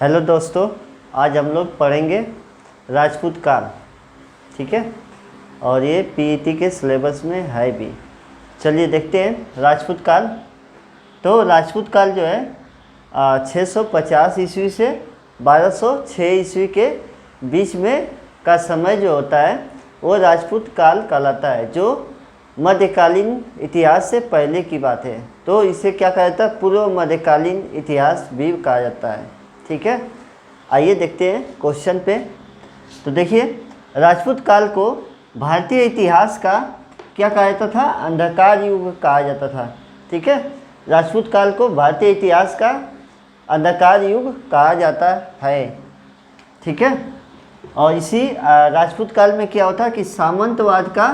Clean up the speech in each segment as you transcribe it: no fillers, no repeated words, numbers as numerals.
Hello दोस्तों, आज हम लोग पढ़ेंगे राजपूत काल। ठीक है, और ये पीईटी के सिलेबस में है भी। चलिए देखते हैं राजपूत काल। तो राजपूत काल जो है 650 ईस्वी से 1206 ईस्वी के बीच में का समय जो होता है वो राजपूत काल कहलाता है, जो मध्यकालीन इतिहास से पहले की बात है। तो इसे क्या कहा जाता है? पूर्व मध्यकालीन इतिहास भी कहा जाता है। ठीक है, आइए देखते हैं क्वेश्चन पे। तो देखिए, राजपूत काल को भारतीय इतिहास का क्या कहा जाता था? अंधकार युग कहा जाता था। ठीक है, राजपूत काल को भारतीय इतिहास का अंधकार युग कहा जाता है। ठीक है, और इसी राजपूत काल में क्या होता कि सामंतवाद का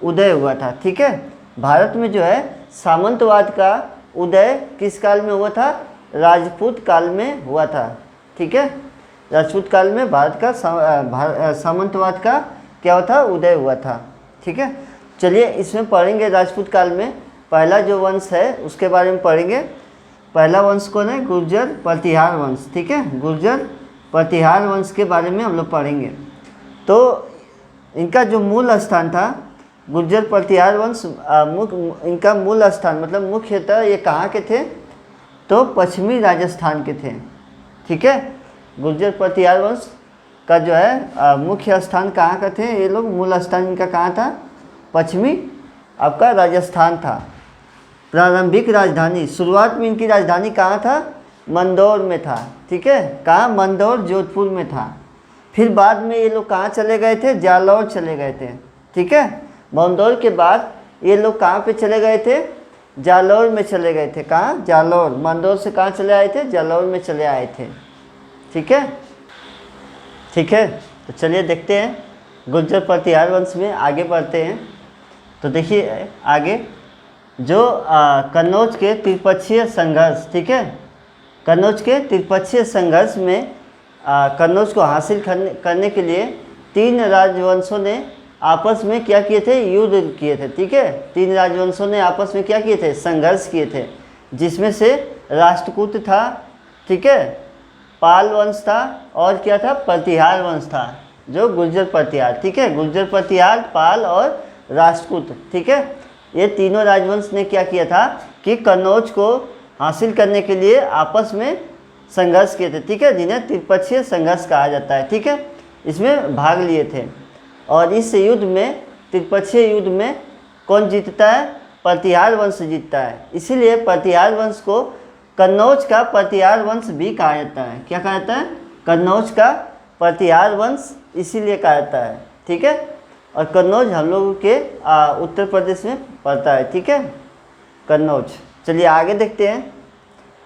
उदय हुआ था। ठीक है, भारत में जो है सामंतवाद का उदय किस काल में हुआ था? राजपूत काल में हुआ था। ठीक है, राजपूत काल में भारत का सामंतवाद का क्या हुआ था? उदय हुआ था। ठीक है, चलिए इसमें पढ़ेंगे। राजपूत काल में पहला जो वंश है उसके बारे में पढ़ेंगे। पहला वंश कौन है? गुर्जर प्रतिहार वंश। ठीक है, गुर्जर प्रतिहार वंश के बारे में हम लोग पढ़ेंगे। तो इनका जो मूल स्थान था, गुर्जर प्रतिहार वंश इनका मूल स्थान मतलब मुख्यतः ये कहाँ के थे? तो पश्चिमी राजस्थान के थे। ठीक है, गुर्जर प्रतिहार वंश का जो है मुख्य स्थान कहाँ का थे ये लोग? मूल स्थान इनका कहाँ था? पश्चिमी आपका राजस्थान था। प्रारंभिक राजधानी, शुरुआत में इनकी राजधानी कहाँ था? मंदौर में था। ठीक है, कहाँ? मंदौर जोधपुर में था। फिर बाद में ये लोग कहाँ चले गए थे? जालौर चले गए थे। ठीक है, मंदौर के बाद ये लोग कहाँ पे चले गए थे? जालौर में चले गए थे। कहाँ? जालौर। मंदौर से कहाँ चले आए थे? जालौर में चले आए थे। ठीक है, ठीक है, तो चलिए देखते हैं गुर्जर प्रतिहार वंश में आगे बढ़ते हैं। तो देखिए आगे जो कन्नौज के त्रिपक्षीय संघर्ष। ठीक है, कन्नौज के त्रिपक्षीय संघर्ष में कन्नौज को हासिल करने के लिए तीन राजवंशों ने आपस में क्या किए थे? युद्ध किए थे। ठीक है, तीन राजवंशों ने आपस में क्या किए थे? संघर्ष किए थे, जिसमें से राष्ट्रकूट था। ठीक है, पाल वंश था और क्या था? प्रतिहार वंश था, जो गुर्जर प्रतिहार। ठीक है, गुर्जर प्रतिहार, पाल और राष्ट्रकूट। ठीक है, ये तीनों राजवंश ने क्या किया था कि कन्नौज को हासिल करने के लिए आपस में संघर्ष किए थे। ठीक है, जिन्हें त्रिपक्षीय संघर्ष कहा जाता है। ठीक है, इसमें भाग लिए थे। और इस युद्ध में, त्रिपक्षीय युद्ध में कौन जीतता है? प्रतिहार वंश जीतता है। इसीलिए प्रतिहार वंश को कन्नौज का प्रतिहार वंश भी कहा जाता है। क्या कहा जाता है? कन्नौज का प्रतिहार वंश इसीलिए कहा जाता है। ठीक है, और कन्नौज हम लोगों के उत्तर प्रदेश में पड़ता है। ठीक है, कन्नौज। चलिए आगे देखते हैं।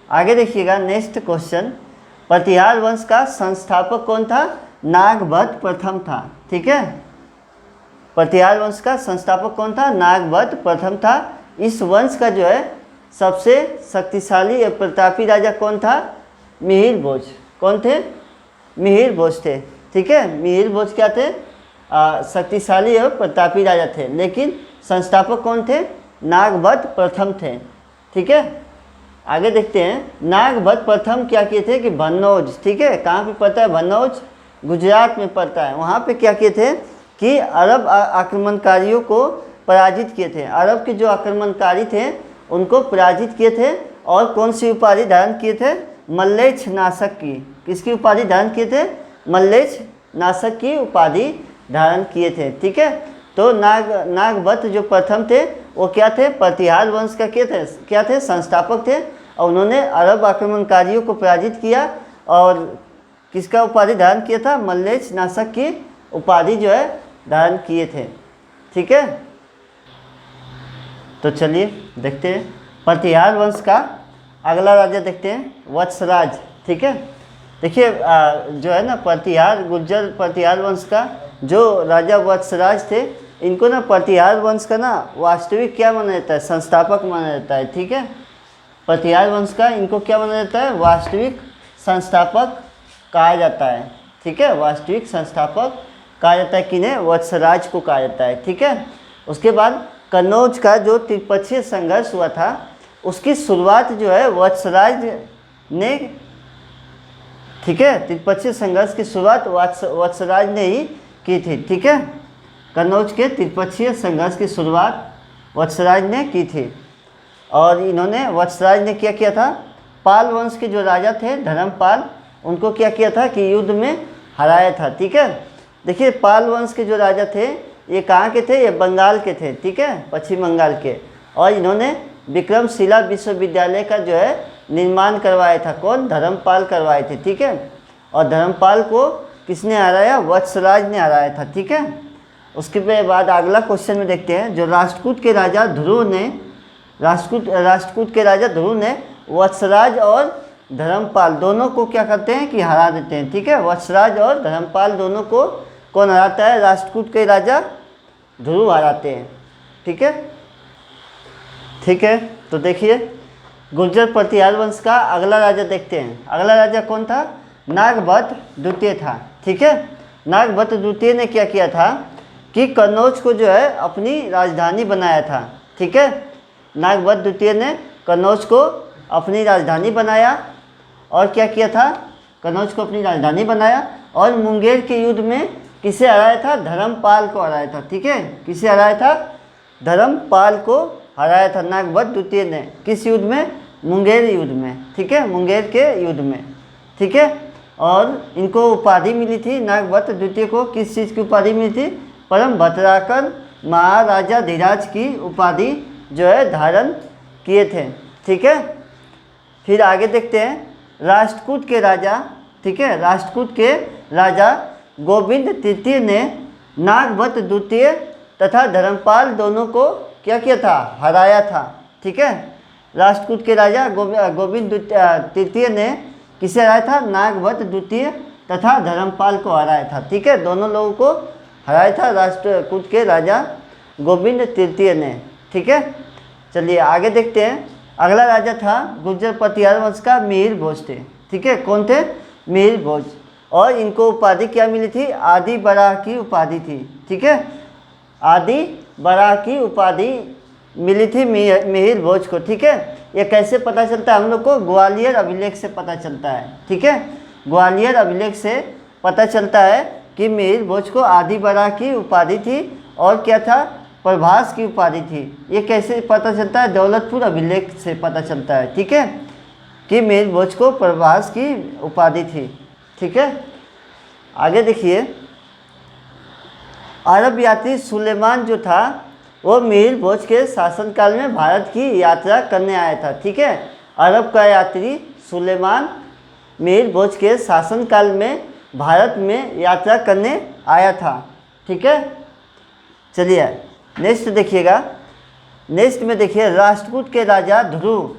आगे देखिएगा नेक्स्ट क्वेश्चन। प्रतिहार वंश का संस्थापक कौन था? नागभट्ट प्रथम था। ठीक है, प्रतिहार वंश का संस्थापक कौन था? नागभट्ट प्रथम था। इस वंश का जो है सबसे शक्तिशाली या प्रतापी राजा कौन था? मिहिर भोज। कौन थे? मिहिर भोज थे। ठीक है, मिहिर भोज क्या थे? शक्तिशाली और प्रतापी राजा थे। लेकिन संस्थापक कौन थे? नागभट्ट प्रथम थे। ठीक है, आगे देखते हैं। नागभट्ट प्रथम क्या किए थे कि भन्नौज। ठीक है, कहाँ पे पड़ता है? भन्नौज गुजरात में पड़ता है। वहाँ पे क्या किए थे कि अरब आक्रमणकारियों को पराजित किए थे। अरब के जो आक्रमणकारी थे उनको पराजित किए थे। और कौन सी उपाधि धारण किए थे? मल्लेच्छ नाशक की। किसकी उपाधि धारण किए थे? मल्लेच्छ नाशक की उपाधि धारण किए थे। ठीक है, तो नागभट्ट जो प्रथम थे वो क्या थे? प्रतिहार वंश का क्या थे? संस्थापक थे। और उन्होंने अरब आक्रमणकारियों को पराजित किया और किसका उपाधि धारण किया था? मल्लेच्छ नाशक की उपाधि जो है धारण किए थे। ठीक है, तो चलिए देखते हैं प्रतिहार वंश का अगला राजा देखते हैं, वत्सराज। ठीक है, देखिए जो है ना प्रतिहार, गुर्जर प्रतिहार वंश का जो राजा वत्सराज थे, इनको ना प्रतिहार वंश का ना वास्तविक क्या माना जाता है? संस्थापक माना जाता है। ठीक है, प्रतिहार वंश का इनको क्या माना जाता है? वास्तविक संस्थापक कहा जाता है। ठीक है, वास्तविक संस्थापक कहा जाता है। किन्हें? वत्सराज को कहा जाता है। ठीक है, उसके बाद कन्नौज का जो त्रिपक्षीय संघर्ष हुआ था उसकी शुरुआत जो है वत्सराज ने ठीक है, त्रिपक्षीय संघर्ष की शुरुआत वत्सराज ने ही की थी। ठीक है, कन्नौज के त्रिपक्षीय संघर्ष की शुरुआत वत्सराज ने की थी। और इन्होंने वत्सराज ने क्या किया था, पाल वंश के जो राजा थे धर्मपाल, उनको क्या किया था कि युद्ध में हराया था। ठीक है, देखिए पाल वंश के जो राजा थे ये कहाँ के थे, ये बंगाल के थे। ठीक है, पश्चिम बंगाल के। और इन्होंने विक्रमशिला विश्वविद्यालय का जो है निर्माण करवाया था। कौन, धर्मपाल करवाए थे। ठीक है, और धर्मपाल को किसने हराया, वत्सराज ने हराया था। ठीक है, उसके बाद अगला क्वेश्चन में देखते हैं, जो राष्ट्रकूट के राजा ध्रुव ने वत्सराज और धर्मपाल दोनों को क्या करते हैं कि हरा देते हैं। ठीक है, वत्सराज और धर्मपाल दोनों को कौन हराता है, राष्ट्रकूट के राजा ध्रुव हराते हैं। ठीक है, ठीक है, तो देखिए गुर्जर प्रतिहार वंश का अगला राजा देखते हैं। अगला राजा कौन था, नागभट्ट द्वितीय था। ठीक है, नागभट्ट द्वितीय ने क्या किया था कि कन्नौज को जो है अपनी राजधानी बनाया था। ठीक है, नागभट्ट द्वितीय ने कन्नौज को अपनी राजधानी बनाया और क्या किया था, कन्नौज को अपनी राजधानी बनाया और मुंगेर के युद्ध में किसे हराया था, धर्मपाल को हराया था। ठीक है, किसे हराया था, धर्मपाल को हराया था नागभट्ट द्वितीय ने। किस युद्ध में, मुंगेर युद्ध में। ठीक है, मुंगेर के युद्ध में। ठीक है, और इनको उपाधि मिली थी, नागभट्ट द्वितीय को किस चीज़ की उपाधि मिली थी, परम भद्राकर महाराजा धीराज की उपाधि जो है धारण किए थे। ठीक है, फिर आगे देखते हैं राष्ट्रकूट के राजा। ठीक है, राष्ट्रकूट के राजा गोविंद तृतीय ने नागभट्ट द्वितीय तथा धर्मपाल दोनों को क्या किया था, हराया था। ठीक है, राष्ट्रकूट के राजा गोविंद तृतीय ने किसे हराया था, नागभट्ट द्वितीय तथा धर्मपाल को हराया था। ठीक है, दोनों लोगों को हराया था राष्ट्रकूट के राजा गोविंद तृतीय ने। ठीक है, चलिए आगे देखते हैं। अगला राजा था गुर्जर प्रतिहार वंश का मिहिर भोज थे। ठीक है, कौन थे, मिहिर भोज। और इनको उपाधि क्या मिली थी, आदि बराह की उपाधि थी। ठीक है, आदि बराह की उपाधि मिली थी मिहिर भोज को। ठीक है, ये कैसे पता चलता है हम लोग को, ग्वालियर अभिलेख से पता चलता है। ठीक है, ग्वालियर अभिलेख से पता चलता है कि मिहिर भोज को आदि बराह की उपाधि थी और क्या था, प्रभास की उपाधि थी। ये कैसे पता चलता है, दौलतपुर अभिलेख से पता चलता है। ठीक है, कि मिहिर भोज को प्रभास की उपाधि थी। ठीक है, आगे देखिए अरब यात्री सुलेमान जो था वो मिहिर भोज के शासनकाल में भारत की यात्रा करने आया था। ठीक है, अरब का यात्री सुलेमान मिहिर भोज के शासनकाल में भारत में यात्रा करने आया था। ठीक है, चलिए नेक्स्ट देखिएगा। नेक्स्ट में देखिए राष्ट्रकूट के राजा ध्रुव।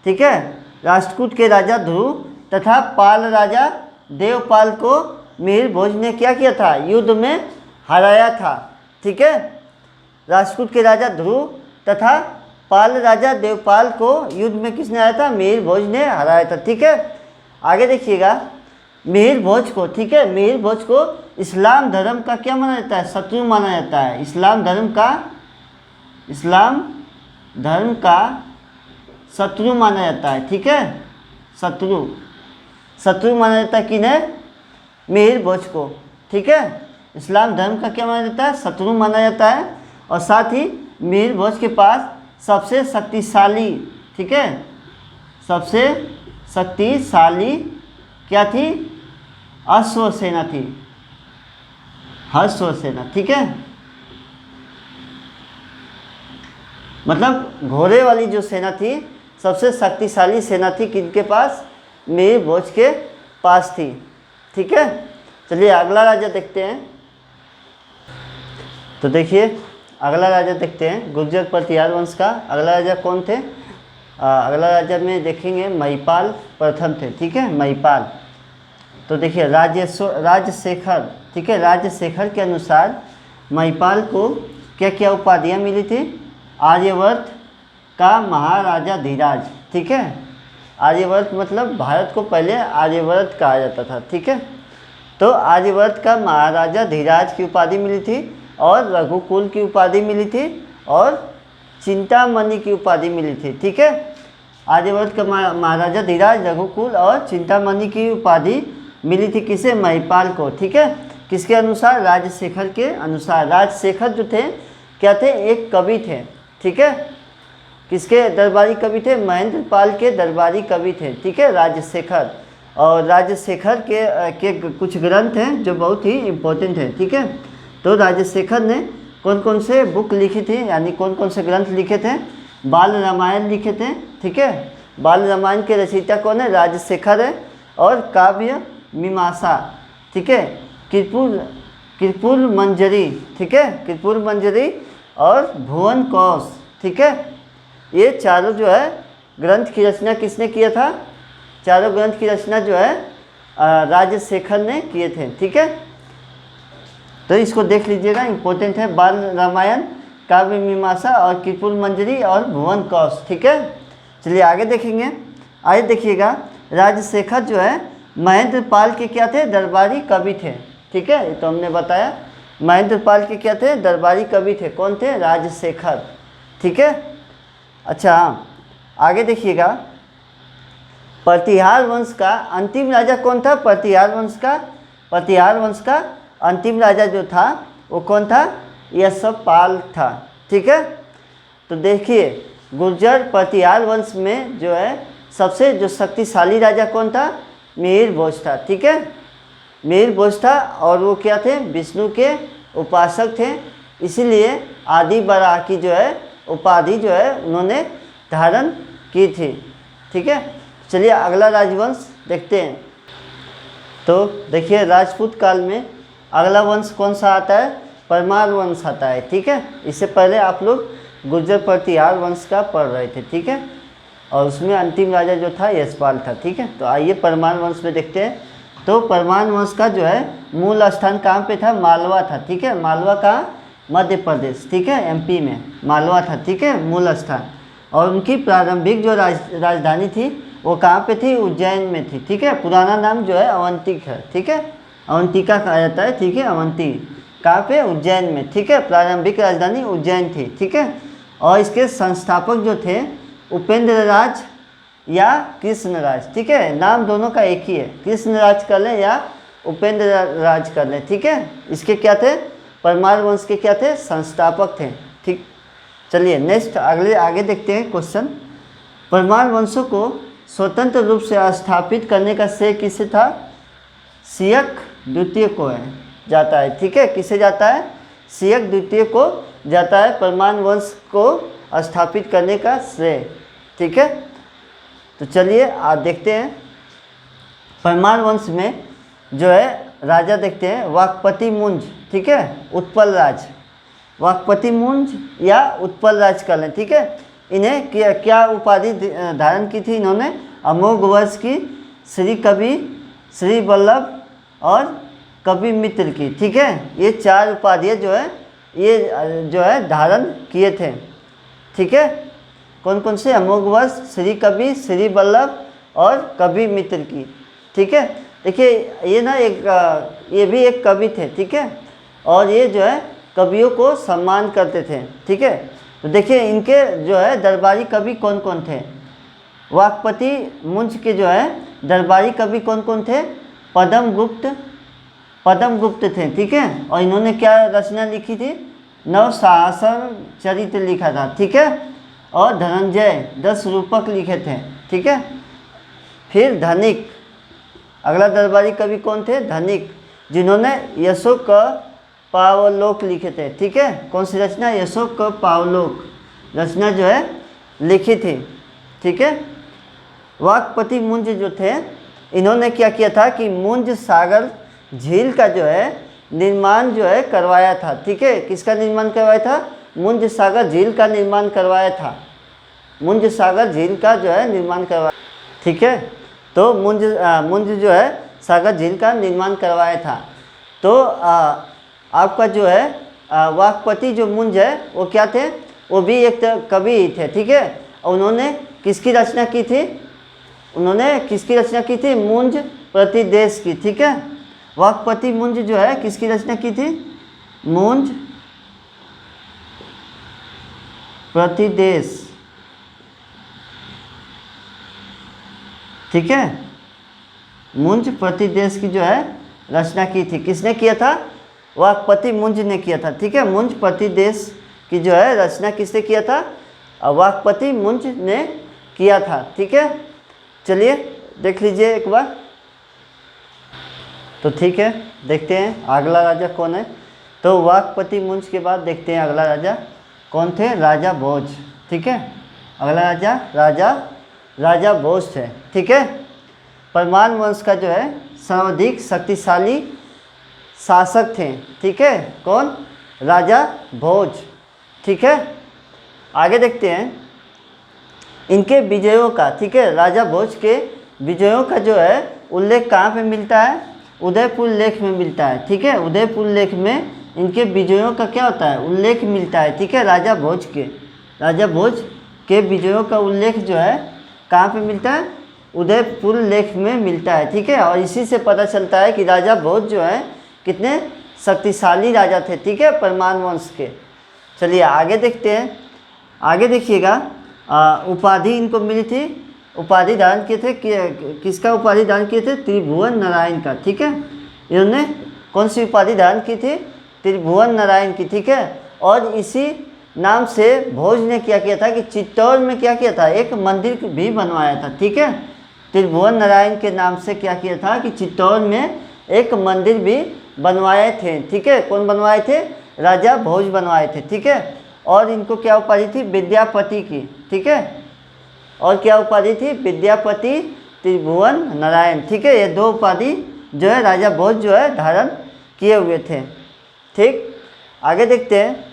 ठीक है, राष्ट्रकूट के राजा ध्रुव तथा पाल राजा देवपाल को मिहिर भोज ने क्या किया था, युद्ध में हराया था। ठीक है, राष्ट्रकूट के राजा ध्रुव तथा पाल राजा देवपाल को युद्ध में किसने हराया था, मिहिर भोज ने हराया था। ठीक है, आगे देखिएगा मिहिर भोज को। ठीक है, मिहिर भोज को इस्लाम धर्म का क्या माना जाता है, शत्रु माना जाता है। इस्लाम धर्म का शत्रु माना जाता है। ठीक है, शत्रु माना जाता है किन्हें, मिहिर भोज को। ठीक है, इस्लाम धर्म का क्या माना जाता है, शत्रु माना जाता है। और साथ ही मिहिर भोज के पास सबसे शक्तिशाली, ठीक है, सबसे शक्तिशाली क्या थी, अश्वसेना थी, अश्वसेना। ठीक है, मतलब घोड़े वाली जो सेना थी, सबसे शक्तिशाली सेना थी किनके पास, मिहिर भोज के पास थी। ठीक है, चलिए अगला राजा देखते हैं। तो देखिए अगला राजा देखते हैं गुर्जर प्रतिहार वंश का अगला राजा कौन थे। अगला राजा में देखेंगे महिपाल प्रथम थे। ठीक है, महिपाल। तो देखिए राजशेखर, ठीक है, राजशेखर के अनुसार महिपाल को क्या क्या उपाधियाँ मिली थी, आर्यवर्त का महाराजा धीराज। ठीक है, आर्यवर्त मतलब भारत को पहले आर्यवर्त कहा जाता था। ठीक है, तो आर्यवर्त का महाराजा धीराज की उपाधि मिली थी और रघुकुल की उपाधि मिली थी और चिंतामणि की उपाधि मिली थी। ठीक है, आर्यवर्त का महाराजा धीराज, रघुकुल और चिंतामणि की उपाधि मिली थी किसे, महिपाल को। ठीक है, किसके अनुसार, राजशेखर के अनुसार। राजशेखर जो थे क्या थे, एक कवि थे। ठीक है, किसके दरबारी कवि थे, महेंद्रपाल के दरबारी कवि थे। ठीक है, राजशेखर। और राजशेखर के कुछ ग्रंथ हैं जो बहुत ही इम्पोर्टेंट हैं। ठीक है, तो राजशेखर ने कौन कौन से बुक लिखी थी, यानी कौन कौन से ग्रंथ लिखे थे, बाल रामायण लिखे थे। ठीक है, बाल रामायण के रचयिता कौन है, राजशेखर है। और काव्य मीमांसा, ठीक है, कृपुर मंजरी, ठीक है, कृपुर मंजरी और भुवन कौश। ठीक है, ये चारों जो है ग्रंथ की रचना किसने किया था, चारों ग्रंथ की रचना जो है राजशेखर ने किए थे। ठीक है, तो इसको देख लीजिएगा, इंपॉर्टेंट है, बाल रामायण, काव्य मीमांसा और कृपुर मंजरी और भुवन कौश। ठीक है, चलिए आगे देखेंगे। आगे देखिएगा, राजशेखर जो है महेंद्रपाल के क्या थे, दरबारी कवि थे। ठीक है, ये तो हमने बताया, महेंद्रपाल के क्या थे, दरबारी कवि थे। कौन थे, राजशेखर। ठीक है, अच्छा आगे देखिएगा, प्रतिहार वंश का अंतिम राजा कौन था, प्रतिहार वंश का अंतिम राजा जो था वो कौन था, यशपाल था। ठीक है, तो देखिए गुर्जर प्रतिहार वंश में जो है सबसे जो शक्तिशाली राजा कौन था, मिहिर भोज था। ठीक है, मिहिर भोज था, और वो क्या थे, विष्णु के उपासक थे, इसीलिए आदि बराह की जो है उपाधि जो है उन्होंने धारण की थी। ठीक है, चलिए अगला राजवंश देखते हैं। तो देखिए राजपूत काल में अगला वंश कौन सा आता है, परमार वंश आता है। ठीक है, इससे पहले आप लोग गुर्जर प्रतिहार वंश का पढ़ रहे थे। ठीक है, और उसमें अंतिम राजा जो था यशपाल था। ठीक है, तो आइए परमार वंश में देखते हैं। तो परमार वंश का जो है मूल स्थान कहाँ पे था, मालवा था। ठीक है, मालवा का मध्य प्रदेश। ठीक है, एमपी में मालवा था। ठीक है, मूल स्थान। और उनकी प्रारंभिक जो राजधानी थी वो कहाँ पे थी, उज्जैन में थी। ठीक है, पुराना नाम जो है अवंतिक है। ठीक है, अवंतिका कहा जाता है। ठीक है, अवंती कहाँ पे, उज्जैन में। ठीक है, प्रारंभिक राजधानी उज्जैन थी। ठीक है, और इसके संस्थापक जो थे उपेंद्र राज या कृष्ण राज। ठीक है, नाम दोनों का एक ही है, कृष्ण राज कर लें या उपेंद्र राज कर लें। ठीक है, इसके क्या थे, परमार वंश के क्या थे, संस्थापक थे। ठीक, चलिए नेक्स्ट आगे देखते हैं क्वेश्चन। परमार वंशों को स्वतंत्र रूप से स्थापित करने का श्रेय किसे था, सियक द्वितीय को जाता है। ठीक है, किसे जाता है, सियक द्वितीय को जाता है परमार वंश को स्थापित करने का श्रेय। ठीक है, तो चलिए आज देखते हैं परमार वंश में जो है राजा देखते हैं, वाकपति मुंज। ठीक है, उत्पल राज, वाकपति मुंज या उत्पल राज कर लें। ठीक है, इन्हें क्या उपाधि धारण की थी इन्होंने, अमोघ वर्ष की, श्री कवि, श्री वल्लभ और कवि मित्र की। ठीक है, ये चार उपाधियाँ जो है ये जो है धारण किए थे। ठीक है, कौन कौन से, अमोघ वर्ष, श्री कवि, श्री वल्लभ और कवि मित्र की। ठीक है, देखिए ये ना ये भी एक कवि थे। ठीक है, और ये जो है कवियों को सम्मान करते थे। ठीक है, तो देखिए इनके जो है दरबारी कवि कौन कौन थे, वाकपति मुंज के जो है दरबारी कवि कौन कौन थे, पद्म गुप्त थे। ठीक है, और इन्होंने क्या रचना लिखी थी, नवसहस्र चरित्र लिखा था। ठीक है, और धनंजय 10 रूपक लिखे थे। ठीक है, फिर धनिक, अगला दरबारी कवि कौन थे, धनिक, जिन्होंने यशोक पावलोक लिखे थे। ठीक है, कौन सी रचना, यशोक पावलोक रचना जो है लिखी थी। ठीक है, वाकपति मुंज जो थे इन्होंने क्या किया था कि मुंज सागर झील का जो है निर्माण जो है करवाया था। ठीक है, किसका निर्माण करवाया था, मुंज सागर झील का निर्माण करवाया था, मुंज सागर झील का जो है निर्माण करवाया। ठीक है, तो मुंज जो है सागर झील का निर्माण करवाया था। तो आपका जो है वाकपति जो मुंज है वो क्या थे, वो भी एक कवि ही थे। ठीक है, और उन्होंने किसकी रचना की थी, उन्होंने किसकी रचना की थी, मुंज प्रतिदेश की। ठीक है, वाकपति मुंज जो है किसकी रचना की थी, मुंज प्रतिदेश। ठीक है, मुंज प्रतिदेश की जो है रचना की थी। किसने किया था? वाकपति मुंज ने किया था। ठीक है, मुंज प्रतिदेश की जो है रचना किसने किया था? वाकपति मुंज ने किया था। ठीक है, चलिए देख लीजिए एक बार। तो ठीक है, देखते हैं अगला राजा कौन है। तो वाकपति मुंज के बाद देखते हैं अगला राजा कौन थे? राजा भोज। ठीक है, अगला राजा राजा भोज थे। ठीक है, परमान वंश का जो है सर्वाधिक शक्तिशाली शासक थे। ठीक है, कौन? राजा भोज। ठीक है, आगे देखते हैं इनके विजयों का। ठीक है, राजा भोज के विजयों का जो है उल्लेख कहाँ पे मिलता है? उदयपुर लेख में मिलता है। ठीक है, उदयपुर लेख में इनके विजयों का क्या होता है? उल्लेख मिलता है। ठीक है, राजा भोज के विजयों का उल्लेख जो है कहाँ पे मिलता है? उदयपुर लेख में मिलता है। ठीक है, और इसी से पता चलता है कि राजा भोज जो है कितने शक्तिशाली राजा थे। ठीक है, परमान वंश के। चलिए आगे देखते हैं। आगे देखिएगा, उपाधि इनको मिली थी। उपाधि धारण किए थे किसका उपाधि धारण किए थे? त्रिभुवन नारायण का। ठीक है, इन्होंने कौन सी उपाधि धारण की थी? त्रिभुवन नारायण की। ठीक है, और इसी नाम से भोज ने क्या किया था कि चित्तौड़ में क्या किया था? एक मंदिर भी बनवाया था। ठीक है, त्रिभुवन नारायण के नाम से क्या किया था कि चित्तौड़ में एक मंदिर भी बनवाए थे। ठीक है, कौन बनवाए थे? राजा भोज बनवाए थे। ठीक है, और इनको क्या उपाधि थी? विद्यापति की। ठीक है, और क्या उपाधि थी? विद्यापति त्रिभुवन नारायण। ठीक है, ये दो उपाधि जो है राजा भोज जो है धारण किए हुए थे। ठीक, आगे देखते हैं।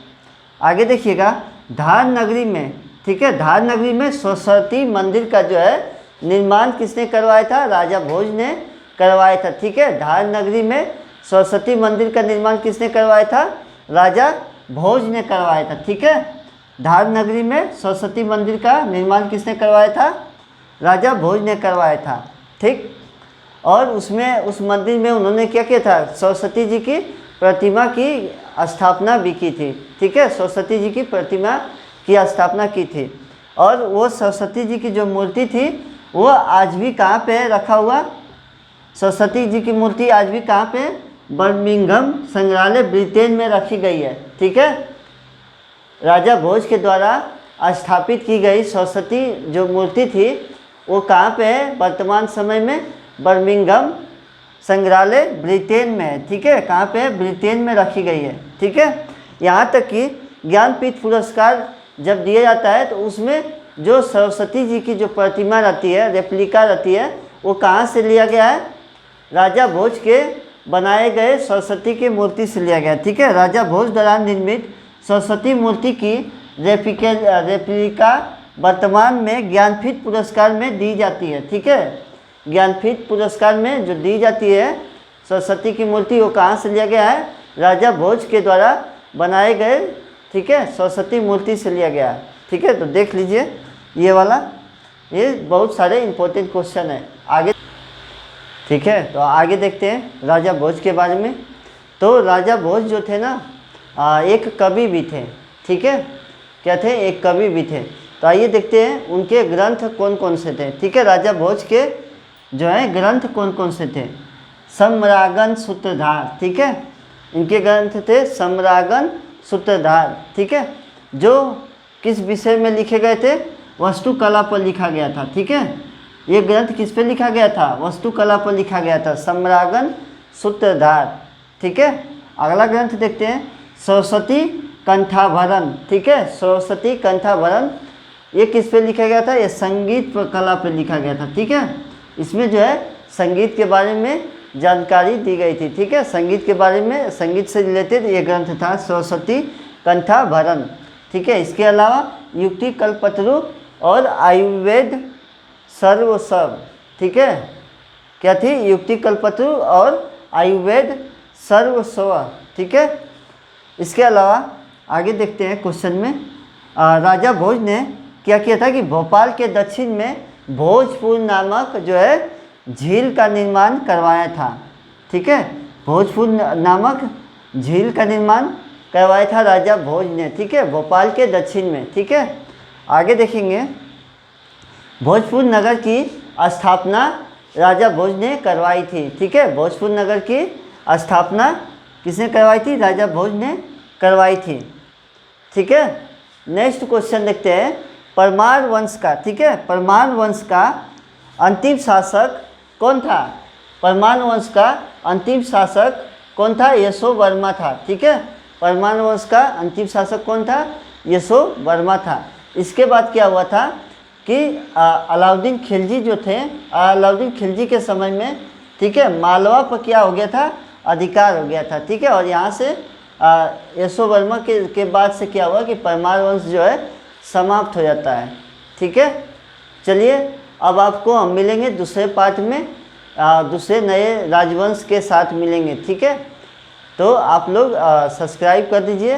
आगे देखिएगा, धार नगरी में। ठीक है, धार नगरी में सरस्वती मंदिर का जो है निर्माण किसने करवाया था? राजा भोज ने करवाया था। ठीक है, धार नगरी में सरस्वती मंदिर का निर्माण किसने करवाया था? राजा भोज ने करवाया था। ठीक है, धार नगरी में सरस्वती मंदिर का निर्माण किसने करवाया था? राजा भोज ने करवाया था। ठीक, और उसमें उस मंदिर में उन्होंने क्या किया था? सरस्वती जी की प्रतिमा की स्थापना भी की थी। ठीक है, सरस्वती जी की प्रतिमा की स्थापना की थी। और वो सरस्वती जी की जो मूर्ति थी वो आज भी कहाँ पे रखा हुआ? सरस्वती जी की मूर्ति आज भी कहाँ पे? बर्मिंघम संग्रहालय ब्रिटेन में रखी गई है। ठीक है, राजा भोज के द्वारा स्थापित की गई सरस्वती जो मूर्ति थी वो कहाँ पे है? वर्तमान समय में बर्मिंघम संग्रहालय ब्रिटेन में है। ठीक है, कहाँ पे है? ब्रिटेन में रखी गई है। ठीक है, यहाँ तक कि ज्ञानपीठ पुरस्कार जब दिया जाता है तो उसमें जो सरस्वती जी की जो प्रतिमा रहती है, रेप्लिका रहती है, वो कहाँ से लिया गया है? राजा भोज के बनाए गए सरस्वती की मूर्ति से लिया गया। ठीक है, राजा भोज द्वारा निर्मित सरस्वती मूर्ति की रेप्लिका वर्तमान में ज्ञानपीठ पुरस्कार में दी जाती है। ठीक है, ज्ञानपीठ पुरस्कार में जो दी जाती है सरस्वती की मूर्ति वो कहाँ से लिया गया है? राजा भोज के द्वारा बनाए गए, ठीक है, सरस्वती मूर्ति से लिया गया। ठीक है, तो देख लीजिए ये वाला, ये बहुत सारे इंपॉर्टेंट क्वेश्चन है आगे। ठीक है, तो आगे देखते हैं राजा भोज के बारे में। तो राजा भोज जो थे ना एक कवि भी थे। ठीक है, क्या थे? एक कवि भी थे। तो आइए देखते हैं उनके ग्रंथ कौन कौन से थे। ठीक है, राजा भोज के जो है ग्रंथ कौन कौन से थे? सम्रागन सूत्रधार। ठीक है, इनके ग्रंथ थे सम्रागन सूत्रधार। ठीक है, जो किस विषय में लिखे गए थे? वास्तुकला पर लिखा गया था। ठीक है, ये ग्रंथ किस पे लिखा गया था? वास्तुकला पर लिखा गया था, सम्रागन सूत्रधार। ठीक है, अगला ग्रंथ देखते हैं सरस्वती कंठाभरण। ठीक है, सरस्वती कंठाभरण ये किस पे लिखा गया था? ये संगीत कला पे लिखा गया था। ठीक है, इसमें जो है संगीत के बारे में जानकारी दी गई थी। ठीक है, संगीत के बारे में, संगीत से रिलेटेड ये ग्रंथ था सरस्वती कंठाभरण। ठीक है, इसके अलावा युक्ति कल्पतरु और आयुर्वेद सर्वसर्व। ठीक है, क्या थी? युक्ति कल्पतरु और आयुर्वेद सर्वस्व। ठीक है, इसके अलावा आगे देखते हैं क्वेश्चन में, राजा भोज ने क्या किया था कि भोपाल के दक्षिण में भोजपुर नामक जो है झील का निर्माण करवाया था। ठीक है, भोजपुर नामक झील का निर्माण करवाया था राजा भोज ने। ठीक है, भोपाल के दक्षिण में। ठीक है, आगे देखेंगे भोजपुर नगर की स्थापना राजा भोज ने करवाई थी। ठीक है, भोजपुर नगर की स्थापना किसने करवाई थी? राजा भोज ने करवाई थी। ठीक है, नेक्स्ट क्वेश्चन देखते हैं। परमार वंश का, ठीक है, परमार वंश का अंतिम शासक कौन था? परमार वंश का अंतिम शासक कौन था? यशोवर्मा था। ठीक है, परमार वंश का अंतिम शासक कौन था? यशोवर्मा था। इसके बाद क्या हुआ था कि अलाउद्दीन खिलजी जो थे, अलाउद्दीन खिलजी के समय में, ठीक है, मालवा पर क्या हो गया था? अधिकार हो गया था। ठीक है, और यहाँ से यशोवर्मा के बाद से क्या हुआ कि परमार वंश जो है समाप्त हो जाता है। ठीक है, चलिए अब आपको हम मिलेंगे दूसरे पार्ट में, दूसरे नए राजवंश के साथ मिलेंगे। ठीक है, तो आप लोग सब्सक्राइब कर दीजिए,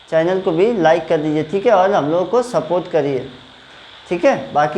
चैनल को भी लाइक कर दीजिए। ठीक है, और हम लोगों को सपोर्ट करिए। ठीक है, बाकी